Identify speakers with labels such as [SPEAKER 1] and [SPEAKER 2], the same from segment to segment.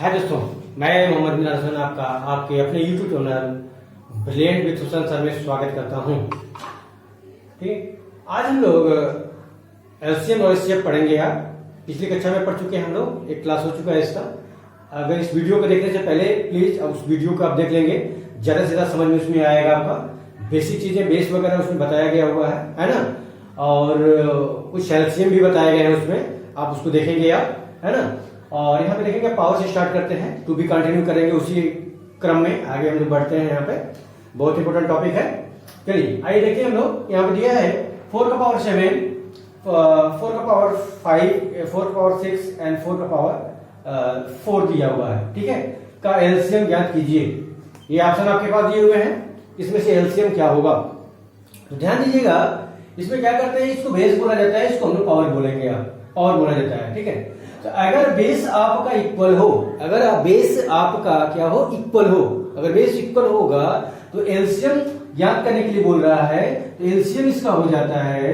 [SPEAKER 1] हाय दोस्तों, मैं मोहम्मद मिनार हसन आपका आपके अपने YouTube channel brilliant with Hussain sir में स्वागत करता हूं। ठीक, आज हम लोग एलसीएम और एचसीएफ पढ़ेंगे। यार पिछली कक्षा में पढ़ चुके हैं हम लोग, एक क्लास हो चुका है इसका। अगर इस वीडियो को देखने से पहले प्लीज अब उस वीडियो को आप देख लेंगे, ज्यादा से ज्यादा समझ में उसमें आएगा। आपका बेसिक चीजें बेस वगैरह उसमें बताया गया हुआ है ना, और कुछ एलसीएम भी बताया गया है उसमें, आप उसको देखेंगे आप, है ना। और यहाँ पे देखेंगे पावर से स्टार्ट करते हैं, टू भी कंटिन्यू करेंगे उसी क्रम में, आगे हम लोग बढ़ते हैं। यहाँ पे बहुत इंपॉर्टेंट टॉपिक है। चलिए आइए देखिए, हम लोग यहाँ पे दिया है 4 का पावर 7, 4 का पावर 5, 4 का पावर 6 एंड 4 का पावर 4 दिया हुआ है। ठीक है, का एलसीएम ज्ञात कीजिए। ये ऑप्शन आपके पास दिए हुए हैं, इसमें से एलसीएम क्या होगा। तो ध्यान दीजिएगा, इसमें क्या करते हैं, इसको बेस बोला जाता है, इसको हम लोग पावर बोलेंगे, पावर बोला जाता है। ठीक है, तो अगर बेस आपका इक्वल हो, अगर बेस आपका क्या हो, इक्वल हो, अगर बेस इक्वल होगा तो एलसीएम ज्ञात करने के लिए बोल रहा है। तो एलसीएम इसका हो जाता है,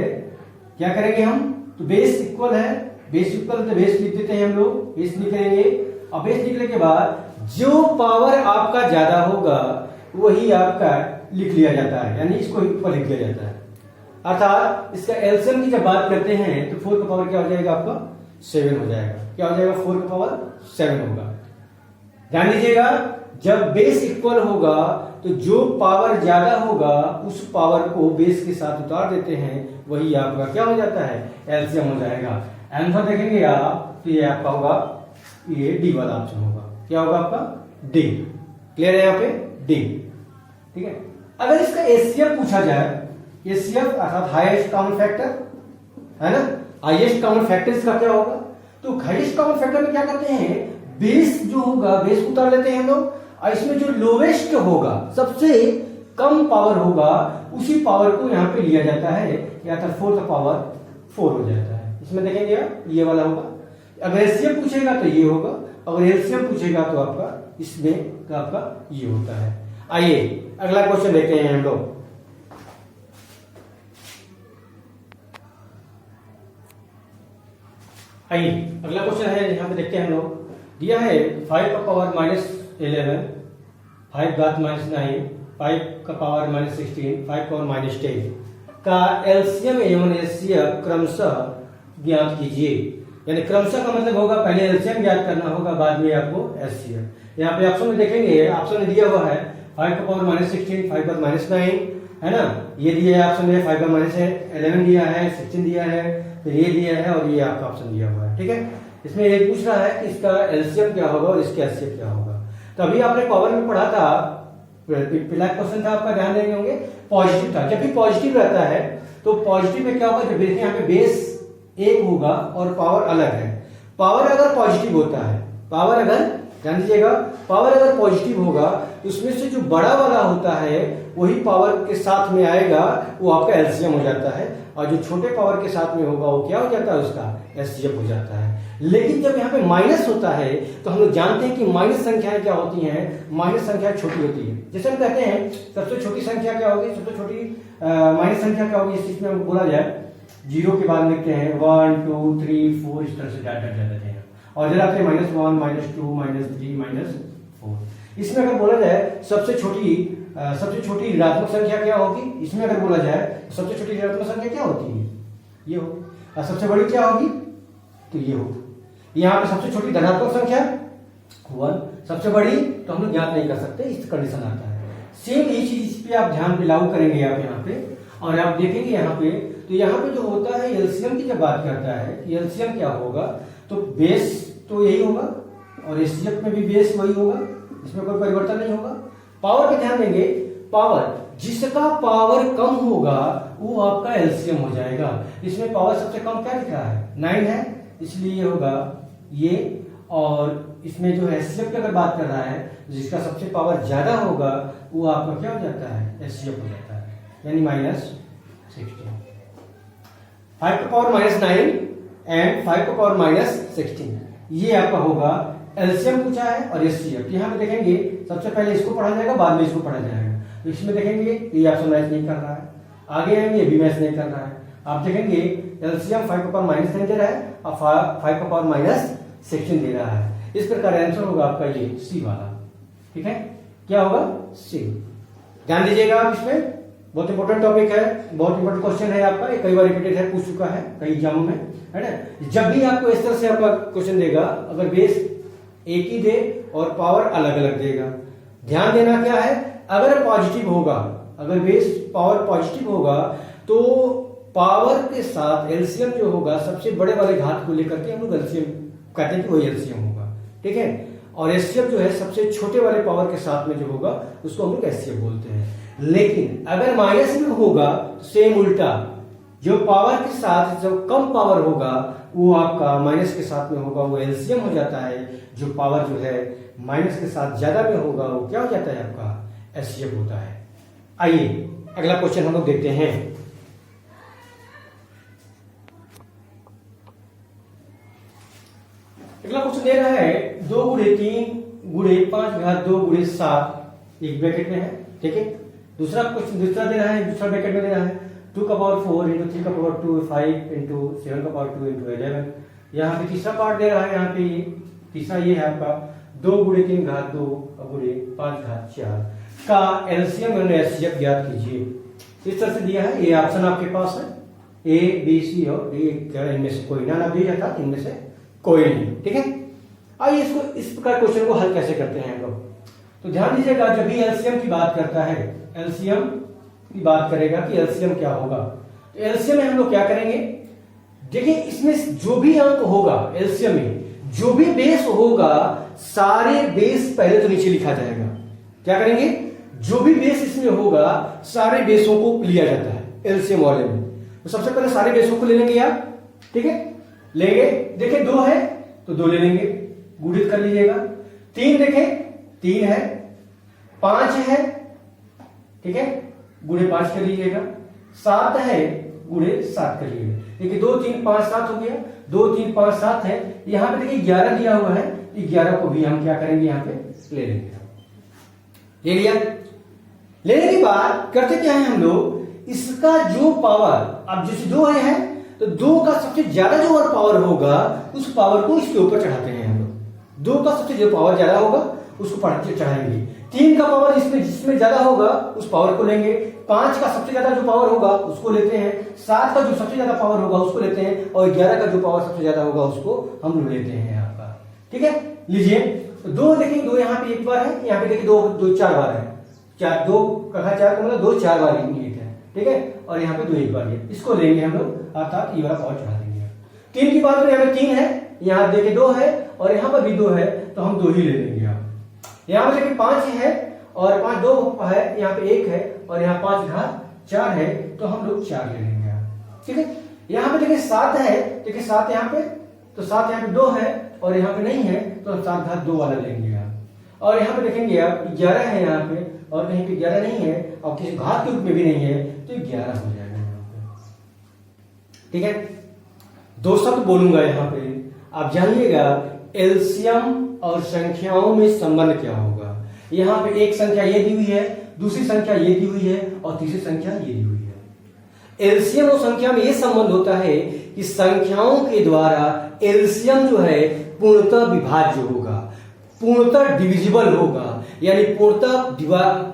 [SPEAKER 1] क्या करेंगे हम, तो बेस इक्वल है, बेस इक्वल तो बेस लिख देते हैं हम लोग, बेस लिखेंगे। और बेस लिखने के बाद जो पावर आपका ज्यादा होगा वही आपका लिख लिया जाता है, यानी इसको इक्वल लिख लिया जाता है। अर्थात इसका एलसीएम की जब बात करते हैं तो 4 का पावर क्या हो जाएगा, आपका 7 हो जाएगा। क्या हो जाएगा, 4 का पावर 7 होगा। ध्यान दीजिएगा, जब बेस इक्वल होगा तो जो पावर ज्यादा होगा उस पावर को बेस के साथ उतार देते हैं, वही आपका क्या हो जाता है, एलसीएम हो जाएगा। आंसर देखेंगे आप तो ये आपका होगा, ये डी वाला ऑप्शन होगा। क्या होगा आपका, डी। क्लियर है यहाँ पे, डी। ठीक है, अगर इसका एचसीएफ पूछा जाए, एचसीएफ अर्थात हाईएस्ट कॉमन फैक्टर, है ना, हाईएस्ट कॉमन फैक्टर इसका क्या होगा। तो हाईएस्ट कॉमन फैक्टर में क्या करते हैं, बेस जो होगा बेस उतार लेते हैं हम लोग, और इसमें जो लोवेस्ट होगा, सबसे कम पावर होगा, उसी पावर को यहां पे लिया जाता है, या तो 4 का पावर 4 हो जाता है। इसमें देखेंगे आप, ये वाला होगा। अगर एचसीएफ पूछेगा तो ये होगा, अगर एलसीएम पूछेगा तो आपका इसमें का आपका ये होता है। आइए अगला क्वेश्चन देखते हैं हम लोग। आइए अगला क्वेश्चन है, यहाँ पे देखते हैं हम लोग। दिया है 5 का पावर -11, 5 घात -9, 5 का पावर -16, 5 का पावर -10 का एलसीएम एवं एचसीएफ क्रमशः ज्ञात कीजिए। यानी क्रमशः का मतलब होगा पहले एलसीएम ज्ञात करना होगा, बाद में आपको एचसीएफ। यहाँ पे ऑप्शन में देखेंगे, ऑप्शन में दिया हुआ है 5 का पावर -16, 5 का -9, है ना। ये दिया है ऑप्शन में, 5 का -11 दिया है, 16 दिया है, तो ये दिया है, और ये आपका ऑप्शन दिया हुआ है। ठीक है, इसमें ये पूछ रहा है कि इसका एलसीएम क्या होगा और इसका एचसीएफ क्या होगा। तो अभी आपने पावर में पढ़ा था, पहला क्वेश्चन था आपका, ध्यान देंगे होंगे, पॉजिटिव था। जब भी पॉजिटिव रहता है तो पॉजिटिव में क्या होगा, जब देखिए यहाँ पे बेस एक होगा और पावर अलग है। पावर अगर पॉजिटिव होता है, पावर अगर, ध्यान दीजिएगा, पावर अगर पॉजिटिव होगा तो उसमें से जो बड़ा वाला होता है वही पावर के साथ में आएगा, वो आपका एलसीएम हो जाता है। और जो छोटे पावर के साथ में होगा वो क्या हो जाता है, उसका एचसीएफ हो जाता है। लेकिन जब यहाँ पे माइनस होता है तो हम लोग जानते हैं कि माइनस संख्याएं क्या होती हैं, माइनस संख्या छोटी होती है। जैसे हम कहते हैं सबसे छोटी संख्या क्या होगी, सबसे छोटी माइनस संख्या क्या होगी, इस चीज में बोला जाए 0 के बाद लिखते हैं 1 2 3 4, इस तरह से डाटा जाते हैं, और जब आते हैं -1 -2 -3 -4। इसमें अगर बोला जाए सबसे छोटी ऋणात्मक संख्या क्या होगी, इसमें अगर बोला जाए सबसे छोटी ऋणात्मक संख्या क्या होती है, ये हो। और सबसे बड़ी क्या होगी, तो ये हो। यहाँ पे सबसे छोटी धनात्मक संख्या 1, सबसे बड़ी तो हम लोग ज्ञात नहीं कर सकते, इस कंडीशन आता है। सेम ये चीज इस पे आप ध्यान लागू करेंगे आप यहाँ पे, और आप देखेंगे यहाँ पे, तो यहाँ पे जो होता है एलसीएम की जब बात करता है, एलसीएम क्या होगा, तो बेस तो यही होगा, और एचसीएफ में भी बेस वही होगा, इसमें कोई परिवर्तन नहीं होगा। पावर पे ध्यान देंगे, पावर जिसका पावर कम होगा वो आपका एलसीएम हो जाएगा। इसमें पावर सबसे कम क्या दिख रहा है, 9 है, इसलिए ये होगा ये। और इसमें जो एचसीएफ की अगर बात कर रहा है, जिसका सबसे पावर ज्यादा होगा वो आपका क्या हो जाता है, एचसीएफ हो जाता है, यानी -16। 5 का पावर -9 एंड 5 का पावर -16, ये आपका होगा एलसीएम पूछा है और एचसीएफ। यहाँ पे देखेंगे सबसे पहले इसको पढ़ा जाएगा, बाद में इसको पढ़ा जाएगा। तो इसमें देखेंगे ये ऑप्शन मैच नहीं कर रहा है, आगे आएंगे ये भी मैच नहीं कर रहा है। आप देखेंगे एलसीएम 5 का पावर -9 दे रहा है और 5 का पावर -16 दे रहा है। इस प्रकार आंसर होगा आपका ये सी वाला। ठीक है, क्या होगा? सी। ध्यान दीजिएगा आप इसमें, बहुत इंपॉर्टेंट टॉपिक है, बहुत इंपॉर्टेंट क्वेश्चन है आपका, ये कई बार रिपीटेड है, पूछ चुका है कई एग्जामों में, है ना। जब भी आपको इस तरह से आपका क्वेश्चन देगा, अगर बेस एक ही दे और पावर अलग अलग देगा, ध्यान देना क्या है, अगर पॉजिटिव होगा, अगर बेस पावर पॉजिटिव होगा तो पावर के साथ एलसीएम जो होगा सबसे बड़े वाले घात को लेकर के हम लोग एलसीएम कहते हैं कि वही एलसीएम होगा। ठीक है, और एचसीएफ जो है सबसे छोटे वाले पावर के साथ में जो होगा उसको हम लोग एचसीएफ बोलते हैं। लेकिन अगर माइनस में होगा तो सेम उल्टा, जो पावर के साथ जो कम पावर होगा वो आपका माइनस के साथ में होगा, वो एलसीएम हो जाता है। जो पावर जो है माइनस के साथ ज्यादा में होगा वो क्या हो जाता है? आपका एचसीएफ होता है। आइए अगला क्वेश्चन हम लोग देखते हैं। अगला क्वेश्चन दे रहा है 2 × 3 × 5 घात 2 × 7 एक ब्रैकेट में है। ठीक है, दूसरा क्वेश्चन दूसरा दे रहा है, दूसरा ब्रैकेट में दे रहा है 2 का पावर 4 × 3 का पावर 2 5 × 7 का पावर 2 × 11। यहाँ पे तीसरा पार्ट दे रहा है, यहाँ पे तीसरा ये है आपका 2 × 3 घात 2 × 5 घात 4 का एलसीएम और एचसीएफ ज्ञात कीजिए। इस तरह से दिया है, ये ऑप्शन आपके पास है ए बी सी और डी, इनमें से कोई ना दिया जाता, इनमें से कोई नहीं। ठीक है, आइए इसको इस प्रकार क्वेश्चन को हल कैसे करते हैं हम लोग। तो ध्यान दीजिएगा, जब भी एलसीएम की बात करता है, एलसीएम की बात करेगा कि एलसीएम क्या होगा, तो एलसीएम में हम लोग क्या करेंगे, देखिए इसमें जो भी अंक होगा एलसीएम में, जो भी बेस होगा सारे बेस पहले तो नीचे लिखा जाएगा। क्या करेंगे, जो भी बेस इसमें होगा सारे बेसों को लिया जाता है एलसीएम वाले में। तो सबसे पहले सारे बेसों को ले लेंगे आप। ठीक है, लेंगे, देखिए 2 है तो 2 ले लेंगे, गुणित कर लीजिएगा। 3 देखें 3 है, 5 है, ठीक है, गुणे 5 कर लीजिएगा। 7 है, गुणे 7 कर लीजिएगा। देखिए 2 3 5 7 हो गया, 2 3 5 7 है। यहां पे देखिए 11 दिया हुआ है, 11 को भी हम क्या करेंगे, यहां पे ले लेंगे। ले लिया, लेने के बाद करते क्या है हम लोग, इसका जो पावर, अब जैसे 2 है तो 2 का सबसे ज्यादा जो और पावर होगा उस पावर को इसके ऊपर चढ़ाते हैं हम लोग। 2 का सबसे जो पावर ज्यादा होगा उसको चढ़ाएंगे। 3 का पावर इसमें जिसमें ज्यादा होगा उस पावर को लेंगे। 5 का सबसे ज्यादा जो पावर होगा उसको लेते हैं। 7 का जो सबसे ज्यादा पावर होगा उसको लेते हैं, और 11 का जो पावर सबसे ज्यादा होगा उसको हम लोग लेते हैं आपका। ठीक है, लीजिए 2 देखिए, 2 यहाँ पे एक बार है, यहाँ पे देखिए 2 4 बार है। 2 कहा 4 का मतलब 2 4 बार यूनिट है। ठीक है, और यहाँ पे 2 एक बार है, इसको लेंगे हम लोग, अर्थात ये वाला पावर चढ़ा देंगे। 3 की बात करें, यहाँ पे 3 है, यहाँ देखिए 2 है और यहाँ पर भी 2 है, तो हम 2 ही ले लेंगे। यहाँ पे देखिए 5 है और 5 2 है, यहाँ पे 1 है और यहाँ 5 घात 4 है, तो हम लोग 4 ले लेंगे। ठीक है, यहाँ पे देखिए 7 है, देखिए 7 यहाँ पे, तो 7 यहाँ पे 2 है और यहाँ पे नहीं है, तो हम 7 घात 2 वाला लेंगे आप। और यहाँ पे देखेंगे आप 11 है यहाँ पे, और कहीं पे 11 नहीं है और किसी घात के रूप में भी नहीं है, तो 11 हो जाएगा यहाँ पे। ठीक है, 2 शब्द बोलूंगा यहाँ पे, आप जानिएगा एलसीएम और संख्याओं में संबंध क्या होगा। यहाँ पे एक संख्या ये दी हुई है, दूसरी संख्या ये दी हुई है और तीसरी संख्या ये दी हुई है। एलसीएम और संख्या में ये संबंध होता है कि संख्याओं के द्वारा एलसीएम जो है पूर्णतः विभाज्य होगा, पूर्णतः डिविजिबल होगा, यानी पूर्णतः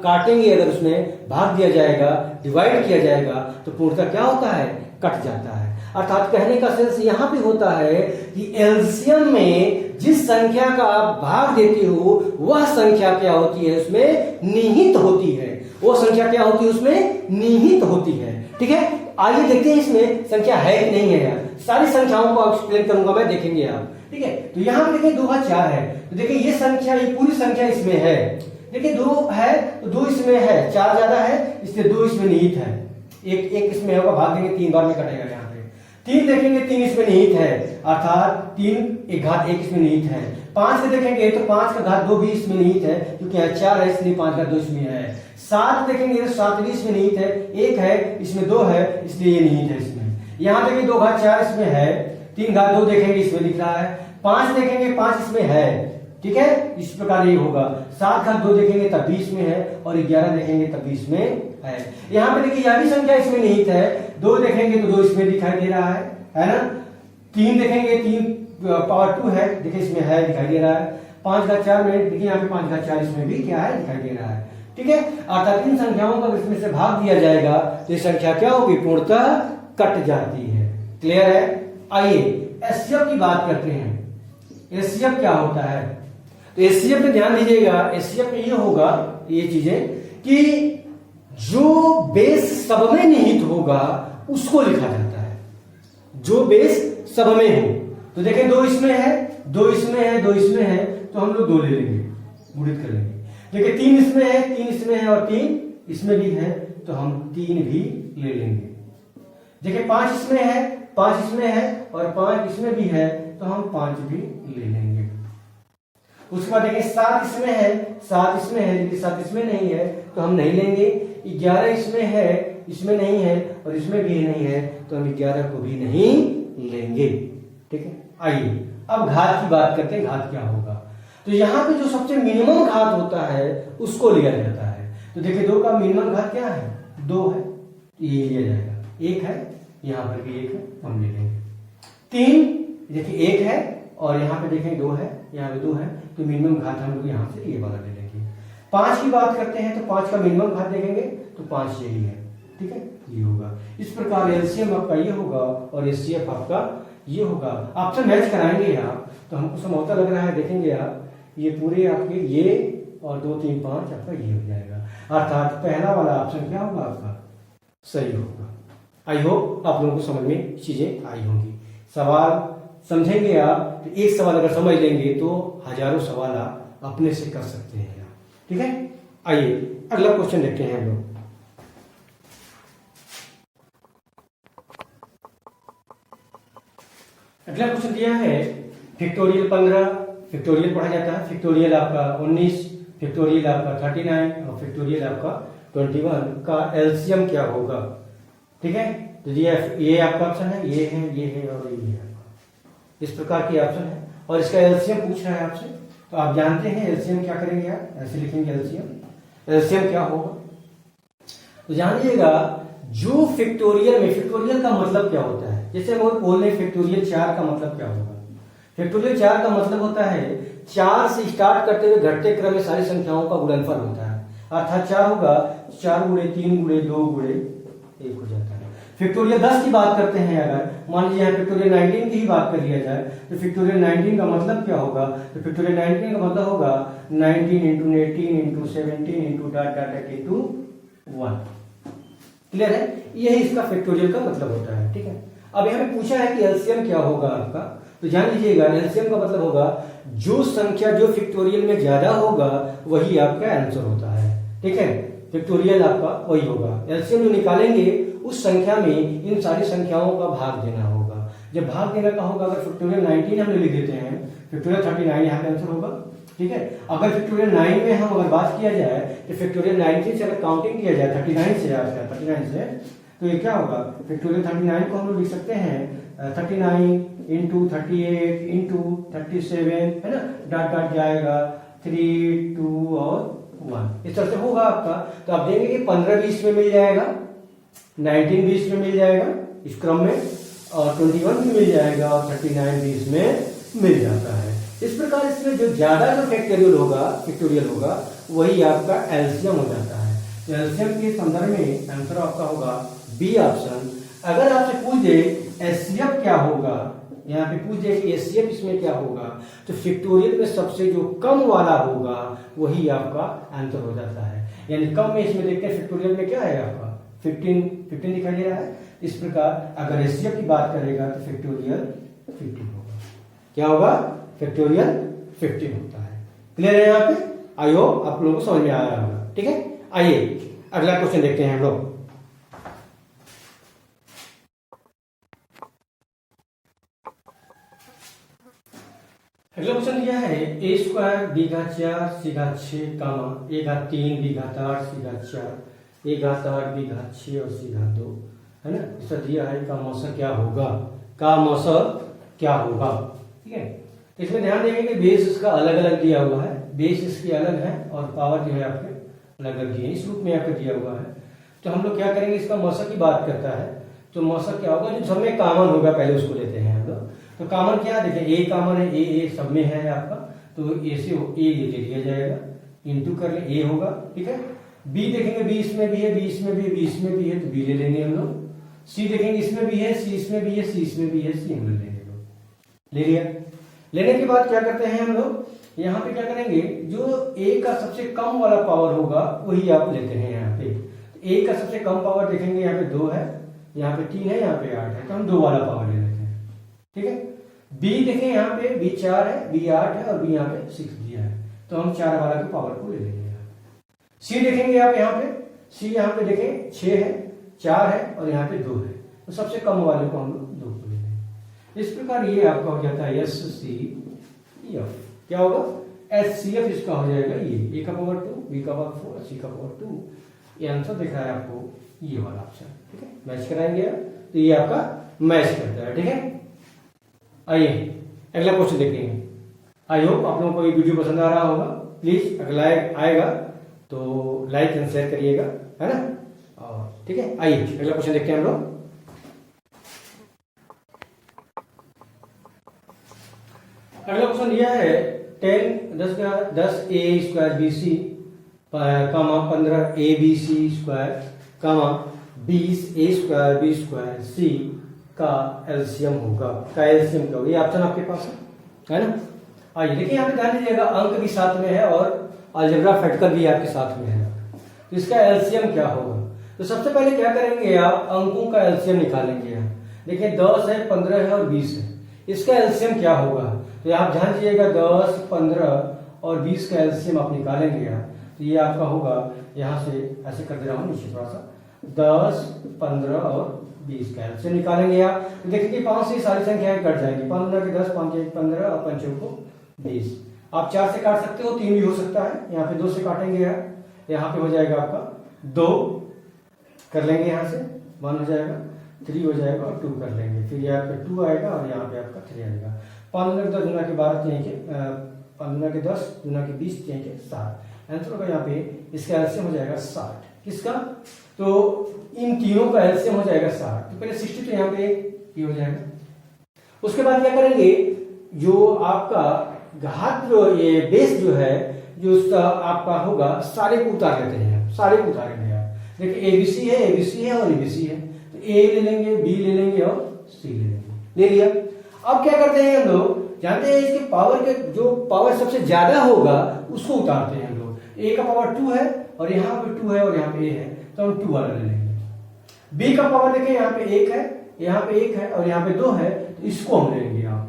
[SPEAKER 1] काटेंगे अगर उसमें भाग दिया जाएगा, डिवाइड किया जाएगा, तो पूर्णतः क्या होता है, कट जाता है। अर्थात कहने का सेंस यहां पे होता है कि एलसीएम में जिस संख्या का आप भाग देते हो वह संख्या क्या होती है, उसमें निहित होती है। वो संख्या क्या होती है, उसमें निहित होती है। ठीक है, आइए देखते हैं इसमें संख्या है कि नहीं है। यार सारी संख्याओं को एक्सप्लेन करूंगा मैं, देखेंगे आप। ठीक है, तो यहाँ पे देखिए 2 का 4 है, तो देखिए ये संख्या, ये पूरी संख्या इसमें है। देखिए 2 है तो 2 इसमें है, 4 ज्यादा है इसलिए 2 इसमें निहित है। एक इसमें होगा, भाग देंगे 3 बार में कटेगा। यहाँ पे 3 देखेंगे, 3 इसमें निहित है, अर्थात 3 एक घात 1 इसमें निहित है। 5 से देखेंगे तो 5 का घात 2 भी इसमें निहित है, क्योंकि यहाँ 4 है इसलिए 5 का 2 इसमें है। 7 देखेंगे तो 7 भी इसमें निहित है, 1 है इसमें 2 है इसलिए ये निहित है इसमें। यहाँ देखेंगे 2 घात 4 इसमें है, 3 घात 2 देखेंगे इसमें लिख रहा है, 5 देखेंगे 5 इसमें है। ठीक है, इस प्रकार ये होगा। 7 घात 2 देखेंगे तब भी इसमें है, और 11 देखेंगे तब भी इसमें है। यहाँ पे देखिए यह भी संख्या इसमें निहित है, 2 देखेंगे तो 2 इसमें दिखाई दे रहा है ना। 3 देखेंगे, 3 पावर 2 है, देखिए इसमें है दिखाई दे रहा है। 5 घात 4 में देखिए यहाँ पे 5 घात 4 इसमें भी क्या है दिखाई दे रहा है। ठीक है, अर्थात इन संख्याओं को इसमें से भाग दिया जाएगा तो ये संख्या क्या होगी, पूर्णतः कट जाती है। क्लियर है। आइए एचसीएफ की बात करते हैं। एचसीएफ क्या होता है, तो एचसीएफ में ध्यान दीजिएगा, एचसीएफ में ये होगा ये चीजें कि जो बेस सब में निहित होगा उसको लिखा जाता है, जो बेस सब में हो। तो देखें 2 इसमें है, 2 इसमें है, 2 इसमें है, तो हम लोग 2 ले लेंगे, गुणित कर लेंगे। देखिए 3 इसमें है, 3 इसमें है और 3 इसमें भी है, तो हम 3 भी ले लेंगे। देखिए 5 इसमें है, 5 इसमें है और 5 इसमें भी है, तो हम 5 भी ले लेंगे। उसके बाद देखिए 7 इसमें है, 7 इसमें है, लेकिन 7 इसमें नहीं है तो हम नहीं लेंगे। 11 इसमें है, इसमें नहीं है और इसमें भी नहीं है, तो हम 11 को भी नहीं लेंगे। ठीक है, आइए अब घात की बात करते हैं, घात क्या होगा। तो यहाँ पे जो सबसे मिनिमम घात होता है उसको लिया जाता है। तो देखिए 2 का मिनिमम घात क्या है, 2 है, तो ये लिया जाएगा। 1 है, यहाँ पर भी 1 है, हम ले लेंगे। 3 देखिए 1 है और यहाँ पे देखें 2 है, यहाँ पे 2 है, तो मिनिमम घात हम लोग यहाँ से ये वाला ले लेंगे। 5 की बात करते हैं तो 5 का मिनिमम घात देखेंगे तो 5 यही है। ठीक है, ये होगा। इस प्रकार एलसीएम आपका ये होगा और एचसीएफ आपका ये होगा। ऑप्शन मैच कराएंगे आप तो हमको समझौता लग रहा है, देखेंगे आप ये पूरे आपके ये और 2 3 5 आपका ये हो जाएगा। अर्थात पहला वाला ऑप्शन क्या होगा आपका सही होगा। आई होप आप लोगों को समझ में चीजें आई होंगी। सवाल समझेंगे आप तो एक सवाल अगर समझ लेंगे तो हजारों सवाल आप अपने से कर सकते हैं। ठीक है, आइए अगला क्वेश्चन देखते हैं हम लोग। अगला क्वेश्चन दिया है फैक्टोरियल 15, फैक्टोरियल पढ़ा जाता है, फैक्टोरियल आपका 19, फैक्टोरियल आपका 39 और फैक्टोरियल आपका 21 का एलसीएम क्या होगा। ठीक है, तो ये आपका ऑप्शन है, ये है, ये है और ये है। इस प्रकार के ऑप्शन है और इसका एलसीएम पूछ रहा है आपसे, तो आप जानते हैं एलसीएम क्या करेंगे आप, ऐसे लिखेंगे एलसीएम। एलसीएम क्या होगा तो जानिएगा, जो फैक्टोरियल में, फैक्टोरियल का मतलब क्या होता है, जैसे हम बोल रहे हैं फैक्टोरियल 4 का मतलब क्या होगा। फैक्टोरियल 4 का मतलब होता है 4 से स्टार्ट करते हुए घटते क्रम में सारी संख्याओं का गुणनफल होता है। अर्थात 4 होगा 4 गुणे 3 गुणे 2 गुणे 1 हो जाता है। फैक्टोरियल 10 की बात करते हैं, अगर मान लीजिए फैक्टोरियल 19 की ही बात कर लिया जाए तो फैक्टोरियल 19 का मतलब क्या होगा, तो फैक्टोरियल 19 का मतलब होगा 19 into 18 into 17 into dot dot into 1। Clear है, यही इसका फैक्टोरियल का मतलब होता है। ठीक है, अब यहाँ पे पूछा है कि एलसीएम क्या होगा आपका, तो जान लीजिएगा एलसीएम का मतलब होगा जो संख्या जो फैक्टोरियल में ज्यादा होगा वही आपका आंसर होता है। ठीक है, फैक्टोरियल आपका वही होगा। एलसीएम जो निकालेंगे उस संख्या में इन सारी संख्याओं का भाग देना होगा। जब भाग देना का होगा, अगर फैक्टोरियल 19 हम लिख देते हैं, फैक्टोरियल 39 यहाँ पे आंसर होगा। ठीक है, अगर फैक्टोरियल 9 में हम अगर बात किया जाए तो फैक्टोरियल 19 से अगर काउंटिंग किया जाए 39 से, 39 से, तो ये क्या होगा, फैक्टोरियल 39 को हम लोग लिख सकते हैं 39 इंटू 38 इंटू 37, है ना, डॉट डॉट जाएगा 3 2 और 1, इस तरह से होगा आपका। तो आप देंगे कि 15 20 में मिल जाएगा, 19 20 में मिल जाएगा इस क्रम में, और 21 में मिल जाएगा और 39 20 में मिल जाता है। इस प्रकार इसमें जो ज्यादा जो फैक्टोरियल होगा वही आपका एलसीएम हो जाता है। तो एलसीएम के संदर्भ में आंसर आपका होगा बी ऑप्शन। अगर आपसे पूछ दे एचसीएफ क्या होगा, यहाँ पे पूछ दे कि एचसीएफ इसमें क्या होगा, तो फैक्टोरियल में सबसे जो कम वाला होगा वही आपका आंसर हो जाता है। यानी कम में इसमें देखते हैं फैक्टोरियल में क्या है आपका 15 दिखाई दे रहा है। इस प्रकार अगर एचसीएफ की बात करेगा तो फैक्टोरियल 15 होगा। क्या होगा, फैक्टोरियल 15 होता है। क्लियर है यहाँ पे, आई होप आप लोगों को समझ में आ रहा होगा। ठीक है, आइए अगला क्वेश्चन देखते हैं हम लोग। अगला क्वेश्चन दिया है ए स्क्वायर बी घात 4 सी घात 6 कामा ए घात 3 बी घात 8 सी घात 4 ए घात 8 बी घात 6 और सी घात 2, है ना। इसका दिया है का मौसम क्या होगा, का मौसम क्या होगा। ठीक है, तो इसमें ध्यान देंगे कि बेस इसका अलग अलग दिया हुआ है, बेस इसकी अलग है और पावर जो है आपके अलग अलग दिए, इस रूप में आपको दिया हुआ है। तो हम लोग क्या करेंगे, इसका मौसम की बात करता है तो मौसम क्या होगा, जो सब में कॉमन होगा पहले उसको लेते हैं हम लोग। तो तो कॉमन क्या है, देखिए ए कॉमन है, ए सब में है आपका, तो ए से ए ले लिया जाएगा, इंटू कर ले ए होगा, ठीक है। बी देखेंगे, बी इसमें भी है, बी इसमें भी है, बी इसमें भी है, तो बी ले लेंगे हम लोग। सी देखेंगे, इसमें भी है, सी इसमें भी है, सी इसमें भी है, सी हम ले लेंगे लोग, ले लिया। लेने के बाद क्या करते हैं हम लोग, यहाँ पे क्या करेंगे, जो ए का सबसे कम वाला पावर होगा वही आप लेते हैं यहाँ पे। ए का सबसे कम पावर देखेंगे, यहाँ पे 2 है, यहाँ पे 3 है, यहाँ पे 8 है, तो हम 2 वाला पावर ले लेते हैं, ठीक है। बी देखें, यहाँ पे बी 4 है, बी 8 है और बी यहाँ पे 6 दिया है, तो हम 4 वाला के पावर को ले लेंगे। सी देखेंगे आप यहाँ पे, सी यहाँ पे देखें 6 है, 4 है और यहाँ पे 2 है, तो सबसे कम वाले को हम लोग 2 को ले लेंगे। इस प्रकार ये आपका हो जाता है एस सी एफ। क्या होगा, एस सी एफ इसका हो जाएगा ये, ए का पावर 2, बी का पावर 4, सी का पावर 2। ये आंसर दिख रहा है आपको ये वाला ऑप्शन, ठीक है। मैच कराएंगे तो ये आपका मैच करता है, ठीक है। आइए अगला क्वेश्चन देखेंगे। आई होप आप लोगों को ये वीडियो पसंद आ रहा होगा। प्लीज अगला आएगा तो लाइक एंड शेयर करिएगा, है ना। और ठीक है, आइए अगला क्वेश्चन देखते हैं हम लोग। अगला क्वेश्चन यह है 10 a square b c comma 15 a B c square comma 20 a square b square c का एलसीएम होगा। का एलसीएम क्या होगा, ये ऑप्शन आपके पास है ना। आइए देखिए, यहाँ पे ध्यान दीजिएगा, अंक भी साथ में है और अलजेब्रा फैक्टर भी आपके साथ में है, तो इसका एलसीएम क्या होगा। तो सबसे पहले क्या करेंगे, आप अंकों का एलसीएम निकालेंगे। देखिए 10 है, 15 है और 20 है, इसका एलसीएम क्या होगा। तो आप ध्यान दीजिएगा, 10, 15 और 20 का एलसीएम आप निकालेंगे आप, तो ये आपका होगा, यहाँ से ऐसे कर दे रहा हूँ नीचे थोड़ा सा, 10, 15 और 20 का एलसीएम निकालेंगे आप। तो देखिए 5 से सारी संख्याएं कट जाएंगी, 5 गुना के 10, 5 1 15 और 5 को 20। आप 4 से काट सकते हो, 3 भी हो सकता है, यहाँ पे 2 से काटेंगे आप, यहाँ पे हो जाएगा आपका 2 कर लेंगे, यहाँ से 1 हो जाएगा, 3 हो जाएगा और 2 कर लेंगे, फिर यहाँ पे 2 आएगा और यहाँ पे आपका 3 आएगा। 5 गुना के 10 गुना के 12 3 के 5 गुना के 10 गुना के 20 3 के 7, आंसर होगा यहाँ पे इसका एलसीएम हो जाएगा 60। किसका, तो इन तीनों का एलसीएम हो जाएगा 60। तो पहले 60 तो यहाँ पे ये हो जाएगा। उसके बाद क्या करेंगे, जो आपका घात जो ये बेस जो है, जो उसका आपका होगा, सारे को उतार लेते हैं, सारे को उतारेंगे आप। देखिए एबीसी है, एबीसी है और एबीसी है, तो ए ले लेंगे, बी ले लेंगे और सी ले लेंगे, ले लिया। अब क्या करते हैं हम लोग, जानते हैं इसके पावर के जो पावर सबसे ज्यादा होगा उसको उतारते हैं हम लोग। ए का पावर 2 है और यहाँ पे 2 है और यहाँ पे ए है, तो हम 2 वाला ले लेंगे। बी का पावर देखें, यहाँ पे 1 है, यहाँ पे 1 है और यहाँ पे 2 है, तो इसको हम ले लेंगे आप।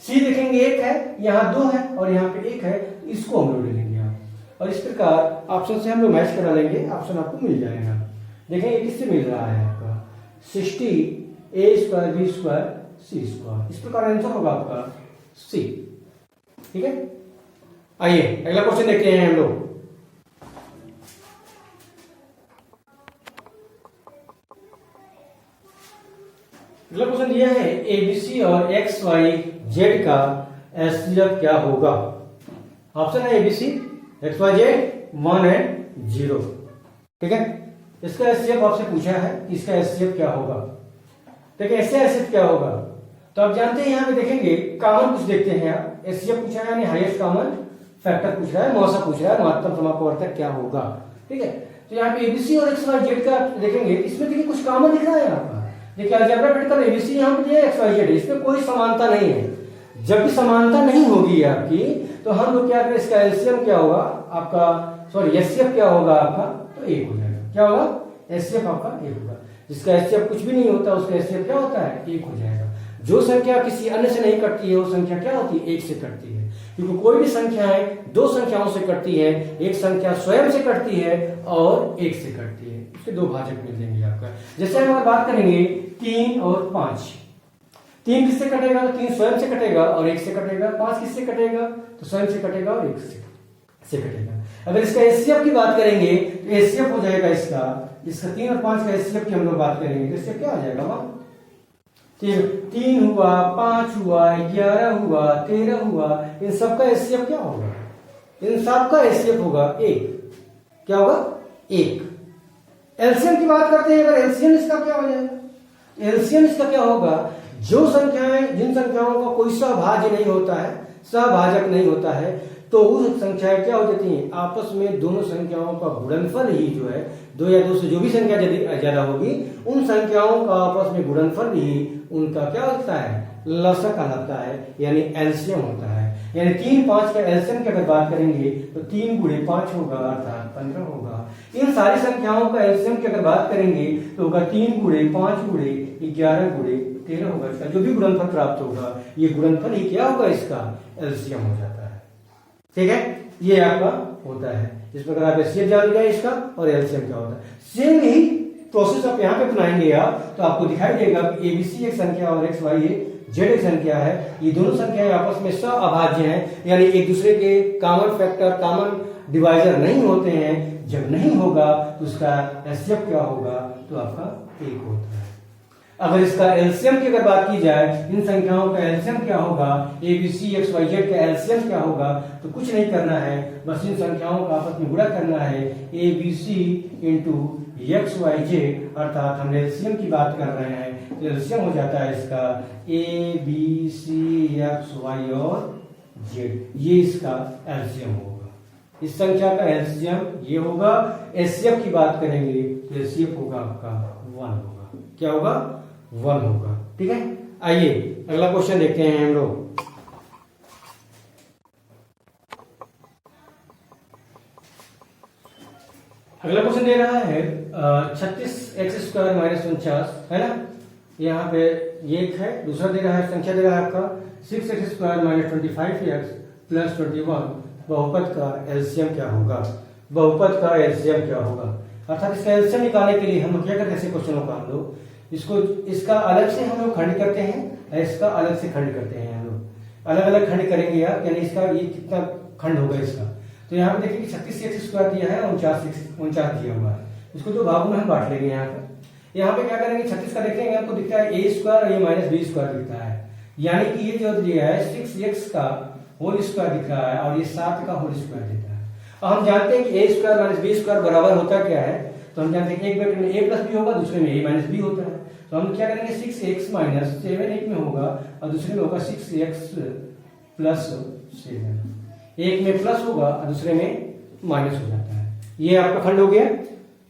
[SPEAKER 1] सी देखेंगे 1 है, यहाँ 2 है और यहाँ पे 1 है, तो इसको हम लोग ले लेंगे आप। और इस प्रकार ऑप्शन से हम लोग मैच करा लेंगे, ऑप्शन आपको मिल जाएगा। देखें ये किससे मिल रहा है आपका, 60 ए स्क्वायर बी स्क्वायर सी स्क्वायर। इस प्रकार आंसर होगा आपका सी, ठीक है। आइए अगला क्वेश्चन देखते हैं हम लोग। अगला क्वेश्चन यह है, एबीसी और एक्स वाई जेड का एचसीएफ क्या होगा। ऑप्शन है ABC, X Y Z 1 and 0, ठीक है। इसका एचसीएफ आपसे पूछा है कि इसका एचसीएफ क्या होगा। देखिए इसका एचसीएफ क्या होगा, तो आप जानते हैं, यहाँ पे देखेंगे कॉमन कुछ देखते हैं आप। एचसीएफ पूछा है यानी हाईएस्ट कॉमन फैक्टर पूछ रहा है, मौसा पूछ रहा है, महत्तम समापवर्तक क्या होगा, ठीक है। तो यहाँ पे एबीसी और एक्स वाई जेड का देखेंगे, इसमें देखिए कुछ कॉमन दिख रहा है आपका। देखिए अलजेब्रा फैक्टर एबीसी यहाँ पे दिया, एक्स वाई जेड, इसमें कोई समानता नहीं है। जब भी समानता नहीं होगी आपकी, तो हम लोग क्या करें, इसका एलसीएम क्या होगा आपका, सॉरी एचसीएफ क्या होगा आपका, तो 1 हो जाएगा। क्या होगा, एचसीएफ आपका 1 होगा। जिसका एचसीएफ कुछ भी नहीं होता, उसका एचसीएफ क्या होता है, 1 हो जाएगा। जो संख्या किसी अन्य से नहीं कटती है, वो संख्या क्या होती है, 1 से कटती है। क्योंकि कोई भी संख्याएं 2 संख्याओं से कटती है, एक संख्या स्वयं से कटती है और 1 से कटती है, उसके 2 भाजक मिल जाएंगे आपका। जैसे हम अगर बात करेंगे 3 और 5, 3 किससे कटेगा, तो 3 स्वयं से कटेगा और 1 से कटेगा। 5 किससे कटेगा, तो स्वयं से कटेगा और 1 से कटेगा। अगर इसका एचसीएफ की बात करेंगे, तो एचसीएफ हो जाएगा इसका 3 और 5 का एचसीएफ की हम लोग बात करेंगे, तो इससे क्या हो जाएगा वहां, 3 हुआ, 5 हुआ, 11 हुआ, 13 हुआ, इन सबका एचसीएफ क्या होगा, इन सबका एचसीएफ होगा 1। क्या होगा, 1। एलसीएम की बात करते हैं, अगर एलसीएम इसका क्या हो जाएगा, एलसीएम इसका क्या होगा, जो संख्याएं, जिन संख्याओं का कोई सहभाज्य नहीं होता है, सहभाजक नहीं होता है, तो उस संख्याएं क्या हो जाती हैं, आपस में दोनों संख्याओं का गुणनफल ही जो है, दो या दो से जो भी संख्या ज्यादा होगी, उन संख्याओं का आपस में गुणनफल ही उनका क्या होता है, लसक कहलाता है, यानी एलसीएम होता है। यानी 3, 5 का एलसीएम की अगर बात करेंगे तो 3 गुणे 5 होगा, अर्थात 15 होगा। इन सारी संख्याओं का एलसीएम की अगर बात करेंगे तो होगा 3 गुणे 5 गुणे 11 गुणे 13 होगा। इसका जो भी गुणनफल प्राप्त होगा, ये गुणनफल ही क्या होगा, इसका एलसीएम हो जाता है। ठीक है, ये आपका होता है। इस प्रकार आप एचसीएफ जान लिया इसका, और एलसीएम क्या होता है। सेम यही प्रोसेस आप यहाँ पे अपनाएंगे आप, तो आपको दिखाई देगा कि एबीसी एक संख्या और एक्स वाई जेड एक संख्या है। ये दोनों संख्याएं आपस में सहअभाज्य हैं, यानी एक दूसरे के कॉमन फैक्टर, कॉमन डिवाइजर नहीं होते हैं। जब नहीं होगा तो उसका एचसीएफ क्या होगा, तो आपका 1 होता है। अगर इसका एलसीएम की अगर बात की जाए, इन संख्याओं का एलसीएम क्या होगा, एबीसी एक्स वाई जेड का एलसीएम क्या होगा, तो कुछ नहीं करना है, बस इन संख्याओं का आपस में गुणा करना है, ABC into X Y Z, अर्थात हम एलसीएम की बात कर रहे हैं, तो एलसीएम हो जाता है इसका A B C X Y और जेड, ये इसका एलसीएम होगा। इस संख्या का एलसीएम ये होगा। एचसीएफ की बात करेंगे तो एचसीएफ होगा आपका 1 होगा। क्या होगा, 1 होगा। ठीक है, आइए अगला क्वेश्चन देखते हैं हम लोग। अगला क्वेश्चन दे रहा है 36x² - 49, है ना। यहाँ पे ये एक है, दूसरा दे रहा है, संख्या दे रहा है आपका 6x² - 25x + 21। बहुपद का एलसीएम क्या होगा, बहुपद का एलसीएम क्या होगा। अर्थात इसका एलसीएम निकालने के लिए हम लोग क्या करते हैं, ऐसे क्वेश्चनों का हम लोग इसको, इसका अलग से हम लोग खंड करते हैं, इसका अलग से खंड करते हैं। हम लोग अलग अलग खंड करेंगे यार, यानी इसका ये कितना खंड होगा इसका। तो यहाँ पे देखिए 36x² दिया है, 49 दिया हुआ है। इसको जो भागों में हम बांट लेंगे यहाँ पे। यहाँ पे क्या करेंगे, 36 का देखेंगे आपको दिखता है a² और ये -b² दिखता है, यानी कि ये जो दिया है 6x का होल स्क्वायर दिख रहा है और ये 7 का होल स्क्वायर दिखता है। और हम जानते हैं कि a² - b² बराबर होता क्या है, तो हम जानते हैं एक ब्रैकेट में a + b होगा, दूसरे में a - b होता है। तो हम क्या करेंगे, 6x - 7 एक में होगा और दूसरे में होगा 6x + 7। एक में प्लस होगा और दूसरे में माइनस हो जाता है। ये आपका खंड हो गया।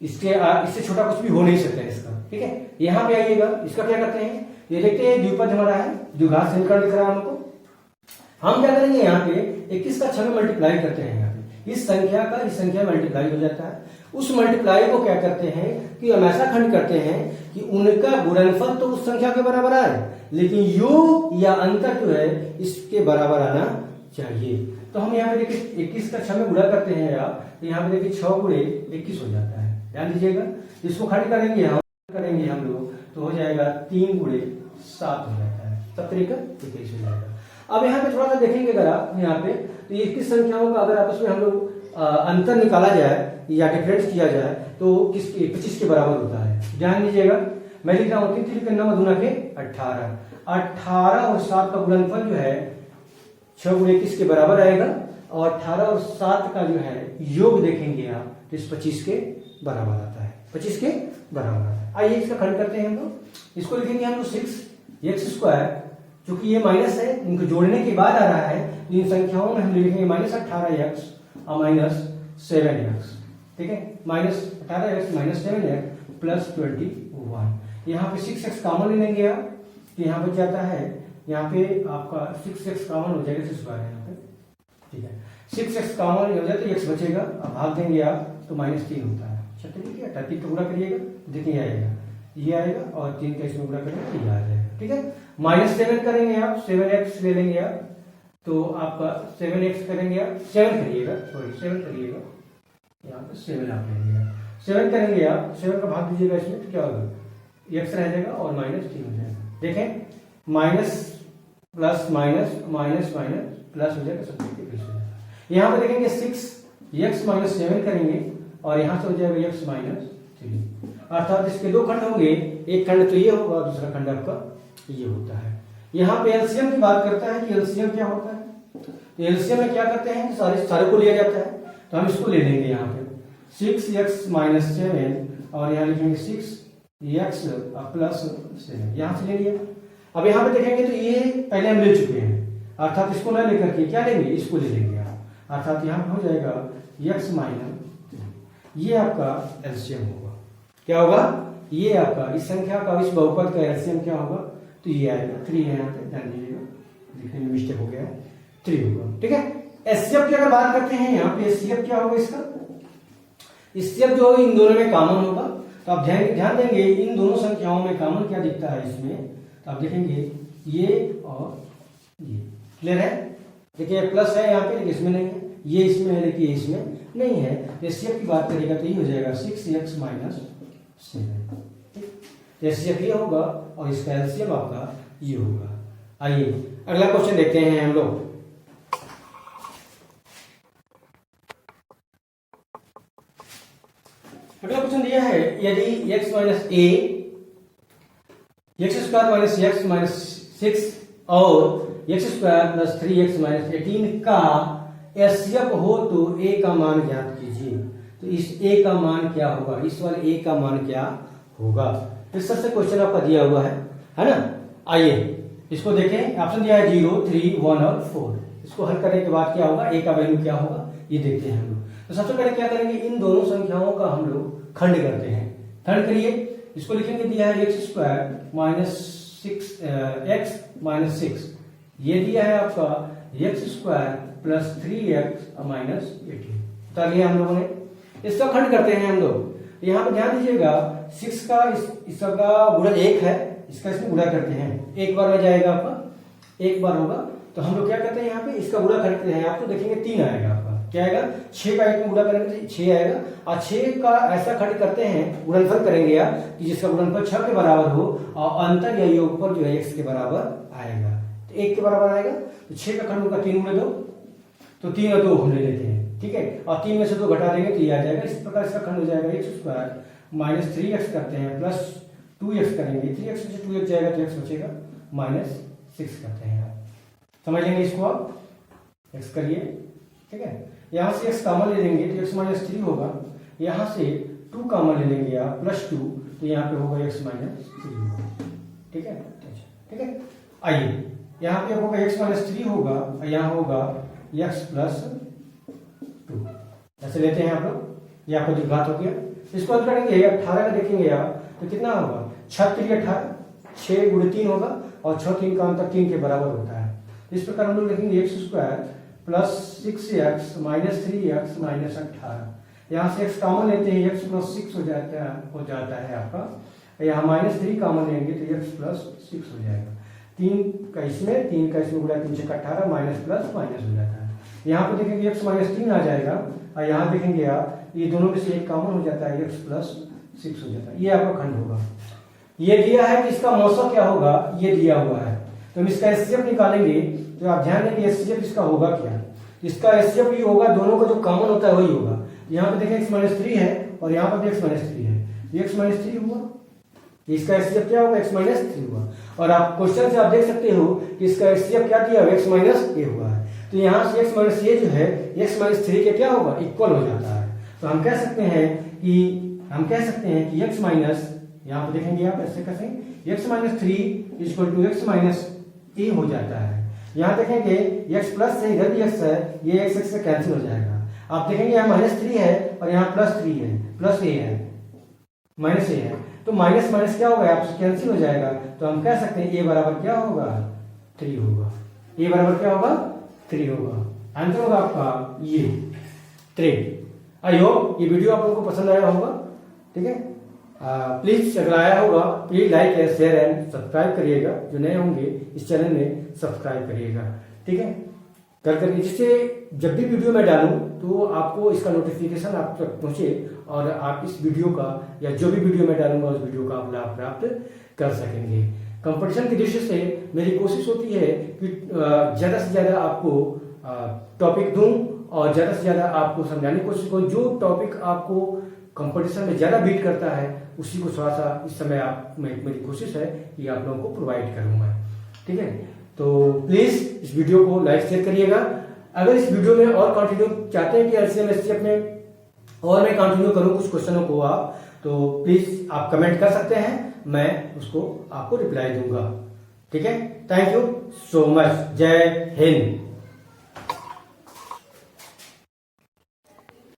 [SPEAKER 1] इससे छोटा कुछ भी हो नहीं सकता इसका। ठीक है, यहाँ पे आइएगा, इसका क्या करते हैं, ये देखते हैं द्विपद हमारा है, द्विघात समीकरण दिख रहा है हमको। हम क्या करेंगे, यहाँ पे 21 का 6 में मल्टीप्लाई करते हैं। यहाँ पे इस संख्या का इस संख्या मल्टीप्लाई हो जाता है। उस मल्टीप्लाई को क्या करते हैं कि हम ऐसा खंड करते हैं कि उनका गुणनफल तो उस संख्या के बराबर आए, लेकिन योग या अंतर जो है इसके बराबर आना चाहिए। तो हम यहाँ पे देखिए 21 का 6 में गुणा करते हैं आप, तो यहाँ पे देखिए 6 गुणे 21 हो जाता है। ध्यान दीजिएगा, इसको खंड करेंगे हम लोग तो हो जाएगा 3 गुणे 7 हो जाता है, 17 का 21 हो जाएगा। अब यहाँ पे थोड़ा सा देखेंगे अगर आप यहाँ पे, तो 21 संख्याओं का अगर आपस में हम लोग अंतर निकाला जाए या डिफरेंस किया जाए तो किसके 25 के बराबर होता है। ध्यान दीजिएगा, मैं लिख रहा हूँ 3 9 दूना के 18 और 7 का गुणनफल जो है 6 गुणे 21 के बराबर आएगा, और 18 और 7 का जो है योग देखेंगे आप तो इस 25 के बराबर आता है, 25 के बराबर आता है। आइए इसका खंड करते हैं हम लोग। इसको लिखेंगे हम लोग 6x², चूंकि ये माइनस है, इनको जोड़ने के बाद आ रहा है, तो इन संख्याओं में हम लिखेंगे -18x और -7x। ठीक है, -18x - 7x + 21। यहाँ पे 6x कॉमन ले लेंगे आप, तो यहाँ पे जाता है, यहाँ पे आपका 6x कॉमन हो जाएगा, 6² है यहाँ पे। ठीक है, 6x कॉमन हो जाए तो x बचेगा, अब भाग देंगे आप तो -3 होता है। ठीक है, 30 का गुणा करिएगा, देखिए आएगा, ये आएगा, और 3 का इसमें गुणा करेंगे तो ये आ जाएगा। ठीक है, -7 करेंगे आप, 7x ले लेंगे आप, तो आपका 7x करेंगे आप, 7 करिएगा, सॉरी 7 करिएगा, यहाँ पे 7 आप लेंगे, 7 करेंगे आप, 7 का भाग दीजिएगा इसमें तो क्या होगा, x रह जाएगा और -3 हो जाएगा। देखें, minus plus minus minus minus plus हो जाएगा, सब हो जाएगा। यहाँ पे देखेंगे 6x - 7 करेंगे और यहाँ से हो जाएगा x - 3, अर्थात इसके 2 खंड होंगे, एक खंड तो ये होगा, दूसरा खंड आपका ये होता है। यहाँ पे एलसीएम की बात करता है कि एलसीएम क्या होता है, तो एलसीएम में क्या करते हैं कि सारे को लिया जाता है, तो हम इसको ले लेंगे। यहाँ पे 6x - 7 और यहाँ लिखेंगे 6x + 7, यहाँ से ले लिया। अब यहाँ पे देखेंगे तो ये पहले हम ले चुके हैं, अर्थात इसको ना लेकर के क्या लेंगे, इसको ले लेंगे आप, अर्थात यहाँ पे हो जाएगा x माइनस, ये आपका एलसीएम होगा, क्या होगा, ये आपका इस संख्या का इस बहुपद का एलसीएम क्या होगा, तो ये आएगा 3 है, यहाँ पे ध्यान दीजिएगा, लिखने में मिस्टेक हो गया है, 3 होगा। ठीक है, एचसीएफ की अगर बात करते हैं यहाँ पे, एचसीएफ क्या होगा इसका, एचसीएफ जो इन दोनों में कॉमन होगा, तो आप ध्यान देंगे इन दोनों संख्याओं में कॉमन क्या दिखता है इसमें, तो आप देखेंगे ये और ये, क्लियर है। देखिए प्लस है यहाँ पे लेकिन इसमें नहीं है, ये इसमें है लेकिन इसमें नहीं है, एचसीएफ की बात करेगा तो ये हो जाएगा 6x माइनस 7, एचसीएफ ये होगा और इसका एलसीएम आपका ये होगा। आइए अगला क्वेश्चन देखते हैं हम लोग। अगला क्वेश्चन दिया है, यदि x minus a x square minus x minus 6 और x square plus 3x minus 18 का एचसीएफ हो तो a का मान ज्ञात कीजिए। तो इस a का मान क्या होगा, इस वाले a का मान क्या होगा, इस सबसे क्वेश्चन आपका दिया हुआ है ना। आइए इसको देखें, ऑप्शन दिया है 0, 3, 1 और 4। इसको हल करने के बाद क्या होगा, a का वैल्यू क्या होगा ये देखते हैं हम लोग। तो सबसे पहले क्या करेंगे, इन दोनों संख्याओं का हम लोग खंड करते हैं। खंड करिए, इसको लिखेंगे, दिया है x square minus 6x minus 6, ये दिया है आपका x square plus 3x minus 18, उतार लिया हम लोगों ने। इसका खंड करते हैं हम लोग। यहाँ पे ध्यान दीजिएगा 6 का इसका गुणा 1 है, इसका इसमें गुणा करते हैं, एक बार में जाएगा आपका, एक बार होगा, तो हम लोग क्या करते हैं यहाँ पे इसका गुणा करते हैं, आपको देखेंगे 3 आएगा आपका, क्या आएगा, 6 का 1 में गुणा करेंगे तो 6 आएगा, और 6 का ऐसा खंड करते हैं, गुणनफल करेंगे आप कि जिसका गुणनफल 6 के बराबर हो और अंतर या योगफल जो है x के बराबर आएगा, तो 1 के बराबर आएगा, तो 6 का खंड होगा 3 में 2, तो 3 और 2 हम ले लेते हैं, ठीक है, और 3 में से 2 घटा देंगे तो ये आ जाएगा। इस प्रकार इसका खंड हो जाएगा एक्स स्क्वायर माइनस 3x करते हैं प्लस 2x करेंगे, 3x से 2x जाएगा तो x बचेगा माइनस 6 करते हैं, आप समझ लेंगे इसको, आप x करिए, ठीक है। यहाँ से x कॉमन ले लेंगे तो x माइनस 3 होगा, यहाँ से 2 कॉमन ले लेंगे आप प्लस 2, तो यहाँ पे होगा x माइनस 3 होगा, ठीक है, ठीक है। आइए यहाँ पे होगा x माइनस 3 होगा और यहाँ होगा x प्लस 2, ऐसे लेते हैं आप लोग, ये आपको दिखात हो गया। इसको हल करेंगे 18 का देखेंगे आप तो कितना होगा, 6 3 18, 6 गुणे 3 होगा और 6 3 का अंतर 3 के बराबर होता है। इस प्रकार हम लोग लिखेंगे x square plus 6x minus 3x minus 18, यहाँ से x कॉमन लेते हैं, x प्लस 6 हो जाता है आपका, यहाँ माइनस 3 कॉमन लेंगे तो x प्लस 6 हो जाएगा, 3 का इसमें गुणा 3 से 18 माइनस प्लस माइनस हो जाता है। यहाँ पे देखेंगे x माइनस 3 आ जाएगा और यहाँ देखेंगे आप ये दोनों में से एक कॉमन हो जाता है, x प्लस 6 हो जाता है, ये आपका खंड होगा। ये दिया है कि इसका मौसा क्या होगा, ये दिया हुआ है, तो हम इसका एचसीएफ निकालेंगे, तो आप ध्यान देंगे एचसीएफ इसका होगा क्या, इसका एचसीएफ ये होगा, दोनों का जो कॉमन होता है वही होगा। यहाँ पे देखें x माइनस 3 है और यहाँ पर भी x माइनस 3 है, ये x माइनस 3 हुआ, इसका एचसीएफ क्या होगा, x माइनस 3 हुआ। और आप क्वेश्चन से आप देख सकते हो कि इसका एचसीएफ क्या दिया हुआ, x माइनस a हुआ है, तो यहाँ से x माइनस a जो है x माइनस 3 के क्या होगा, इक्वल हो जाता है। तो हम कह सकते हैं कि x माइनस, यहाँ पे देखेंगे आप ऐसे कहेंगे x minus 3 equal to x minus a हो जाता है। यहाँ देखेंगे x प्लस से इधर भी x है, ये x से कैंसिल हो जाएगा। आप देखेंगे यहाँ माइनस 3 है और यहाँ प्लस 3 है, प्लस a है, माइनस a है, तो माइनस माइनस क्या होगा, आपसे कैंसिल हो जाएगा। तो हम कह सकते हैं a बराबर क्या होगा, 3 होगा, a बराबर क्या होगा, 3 होगा। आंसर होगा आपका ये 3। आई होप ये वीडियो आप लोगों को पसंद आया होगा, ठीक है। प्लीज अगर आया होगा प्लीज लाइक है, शेयर एंड सब्सक्राइब करिएगा, जो नए होंगे इस चैनल में सब्सक्राइब करिएगा, ठीक है, करके जिससे जब भी वीडियो मैं डालूं तो आपको इसका नोटिफिकेशन आप तक पहुंचे और आप इस वीडियो का या जो भी वीडियो मैं डालूंगा उस वीडियो का आप लाभ प्राप्त कर सकेंगे। कंपटीशन की दृष्टि से मेरी कोशिश होती है कि ज़्यादा से ज़्यादा आपको टॉपिक दूं और ज़्यादा से ज़्यादा आपको समझाने की कोशिश करूं। जो टॉपिक आपको कंपटीशन में ज़्यादा बीट करता है उसी को थोड़ा सा इस समय मेरी कोशिश है कि आप लोगों को प्रोवाइड करूँ मैं, ठीक है। तो प्लीज़ इस वीडियो को लाइक शेयर करिएगा। अगर इस वीडियो में और कंटिन्यू चाहते हैं कि एलसीएम एचसीएफ में और मैं कंटिन्यू करूँ कुछ क्वेश्चनों को आप, तो प्लीज़ आप कमेंट कर सकते हैं, मैं उसको आपको रिप्लाई दूंगा। ठीक है, थैंक यू सो मच, जय हिंद।